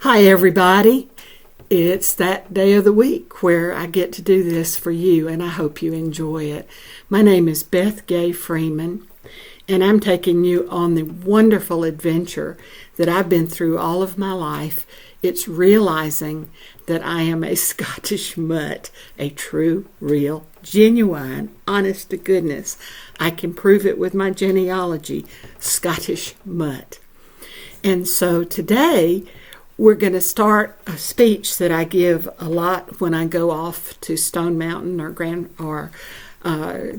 Hi, everybody. It's that day of the week where I get to do this for you, and I hope you enjoy it. My name is Beth Gay Freeman, and I'm taking you on the wonderful adventure that I've been through all of my life. It's realizing that I am a Scottish mutt, a true, real, genuine, honest to goodness. I can prove it with my genealogy, Scottish mutt. And so today, we're going to start a speech that I give a lot when I go off to Stone Mountain or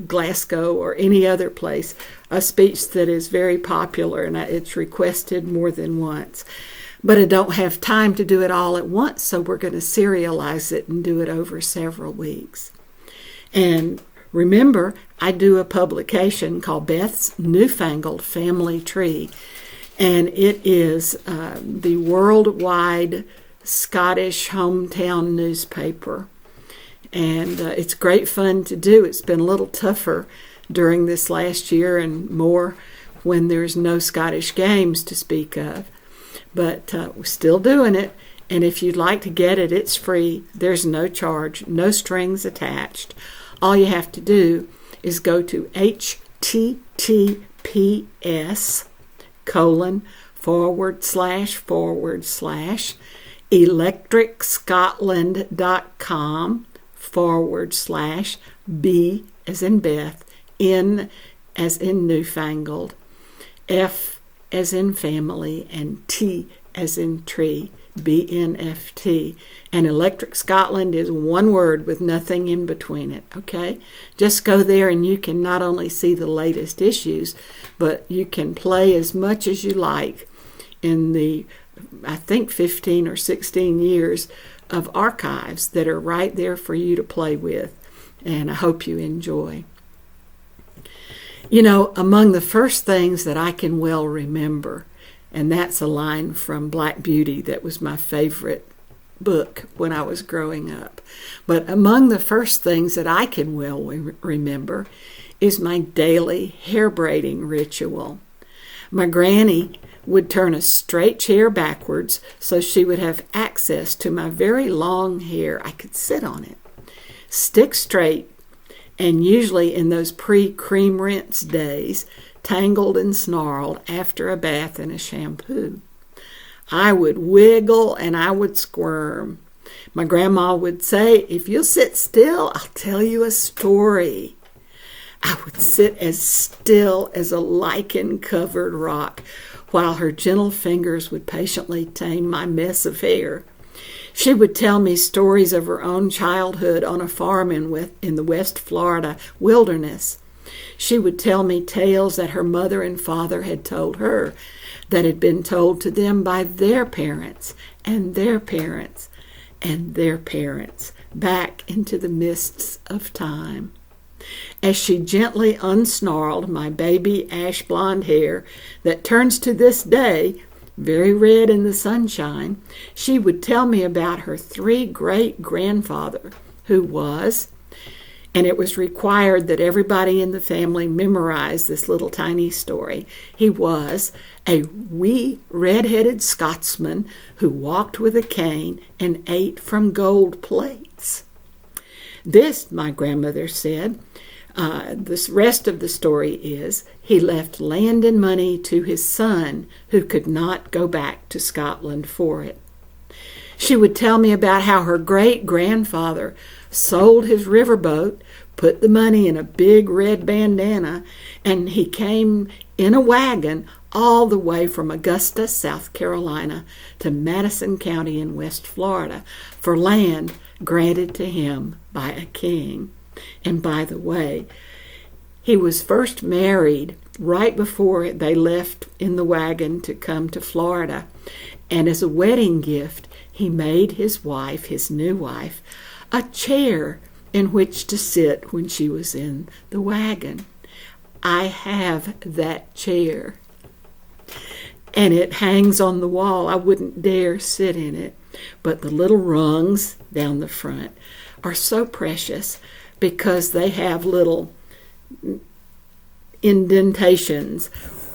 Glasgow or any other place, a speech that is very popular and it's requested more than once. But I don't have time to do it all at once, so we're going to serialize it and do it over several weeks. And remember, I do a publication called Beth's Newfangled Family Tree. And it is the worldwide Scottish hometown newspaper. And it's great fun to do. It's been a little tougher during this last year and more when there's no Scottish games to speak of. But we're still doing it. And if you'd like to get it, it's free. There's no charge, no strings attached. All you have to do is go to https://electricscotland.com/B as in Beth, N as in Newfangled, F as in family, and T as in tree, BNFT. And Electric Scotland is one word with nothing in between it, okay? Just go there and you can not only see the latest issues, but you can play as much as you like in the, I think, 15 or 16 years of archives that are right there for you to play with. And I hope you enjoy. You know, among the first things that I can well remember, and that's a line from Black Beauty that was my favorite book when I was growing up. But among the first things that I can well remember is my daily hair braiding ritual. My granny would turn a straight chair backwards so she would have access to my very long hair. I could sit on it, stick straight, and usually in those pre-cream rinse days, tangled and snarled after a bath and a shampoo. I would wiggle and I would squirm. My grandma would say, "If you'll sit still, I'll tell you a story." I would sit as still as a lichen-covered rock while her gentle fingers would patiently tame my mess of hair. She would tell me stories of her own childhood on a farm in the West Florida wilderness. She would tell me tales that her mother and father had told her that had been told to them by their parents and their parents and their parents back into the mists of time. As she gently unsnarled my baby ash blonde hair that turns to this day very red in the sunshine, she would tell me about her 3 great-grandfather who was, and it was required that everybody in the family memorize this little tiny story. He was a wee red-headed Scotsman who walked with a cane and ate from gold plates. This, my grandmother said, the rest of the story is, he left land and money to his son who could not go back to Scotland for it. She would tell me about how her great-grandfather sold his riverboat, put the money in a big red bandana, and he came in a wagon all the way from Augusta, South Carolina, to Madison County in West Florida for land granted to him by a king. And by the way, he was first married right before they left in the wagon to come to Florida. And as a wedding gift, he made his wife, his new wife, a chair in which to sit when she was in the wagon. I have that chair. And it hangs on the wall. I wouldn't dare sit in it. But the little rungs down the front are so precious because they have little indentations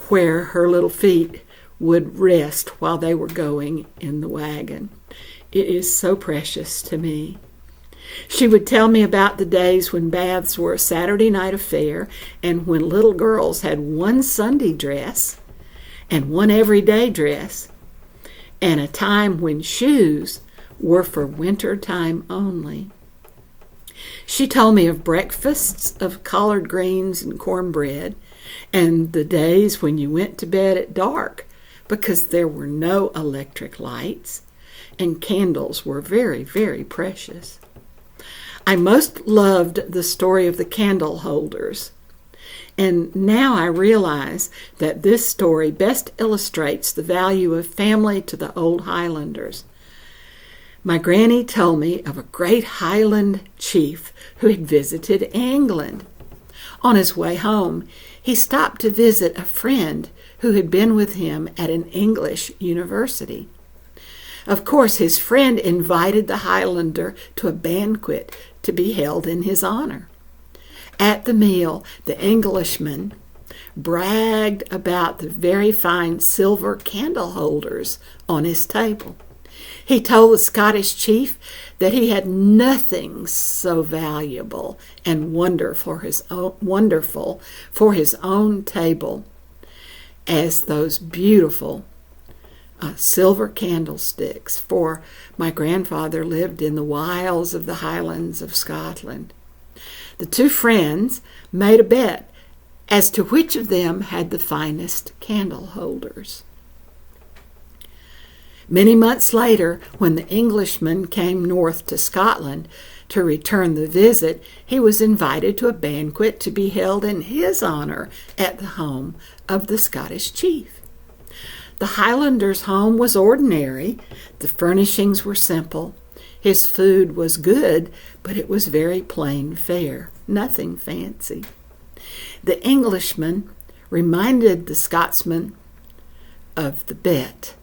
where her little feet would rest while they were going in the wagon. It is so precious to me. She would tell me about the days when baths were a Saturday night affair and when little girls had one Sunday dress and one everyday dress, and a time when shoes were for winter time only. She told me of breakfasts of collard greens and cornbread, and the days when you went to bed at dark because there were no electric lights, and candles were very, very precious. I most loved the story of the candle holders, and now I realize that this story best illustrates the value of family to the old Highlanders. My granny told me of a great Highland chief who had visited England. On his way home, he stopped to visit a friend who had been with him at an English university. Of course, his friend invited the Highlander to a banquet to be held in his honor. At the meal, the Englishman bragged about the very fine silver candle holders on his table. He told the Scottish chief that he had nothing so valuable and wonderful for his own table as those beautiful silver candlesticks, for my grandfather lived in the wilds of the Highlands of Scotland. The two friends made a bet as to which of them had the finest candle holders. Many months later, when the Englishman came north to Scotland to return the visit, he was invited to a banquet to be held in his honor at the home of the Scottish chief. The Highlander's home was ordinary. The furnishings were simple. His food was good, but it was very plain fare, nothing fancy. The Englishman reminded the Scotsman of the bet,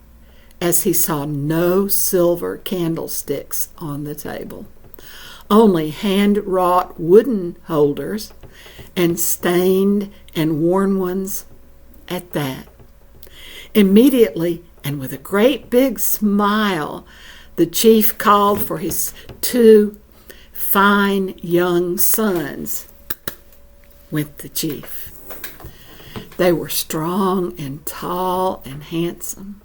as he saw no silver candlesticks on the table, only hand-wrought wooden holders, and stained and worn ones at that. Immediately, and with a great big smile, the chief called for his two fine young sons. Went the chief. They were strong and tall and handsome.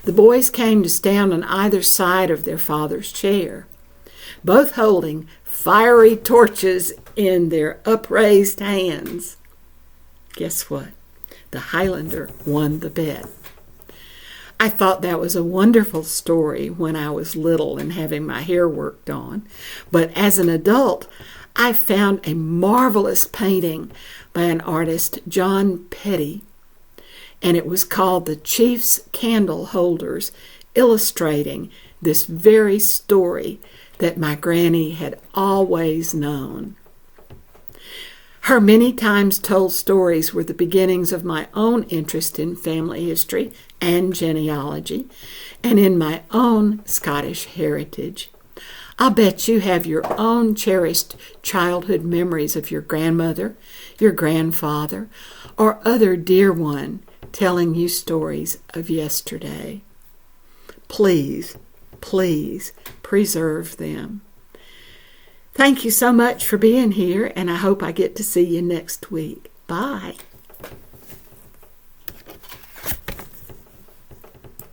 The boys came to stand on either side of their father's chair, both holding fiery torches in their upraised hands. Guess what? The Highlander won the bet. I thought that was a wonderful story when I was little and having my hair worked on, but as an adult, I found a marvelous painting by an artist, John Petty, and it was called The Chief's Candle Holders, illustrating this very story that my granny had always known. Her many times told stories were the beginnings of my own interest in family history and genealogy, and in my own Scottish heritage. I'll bet you have your own cherished childhood memories of your grandmother, your grandfather, or other dear one telling you stories of yesterday. Please, please preserve them. Thank you so much for being here, and I hope I get to see you next week. Bye.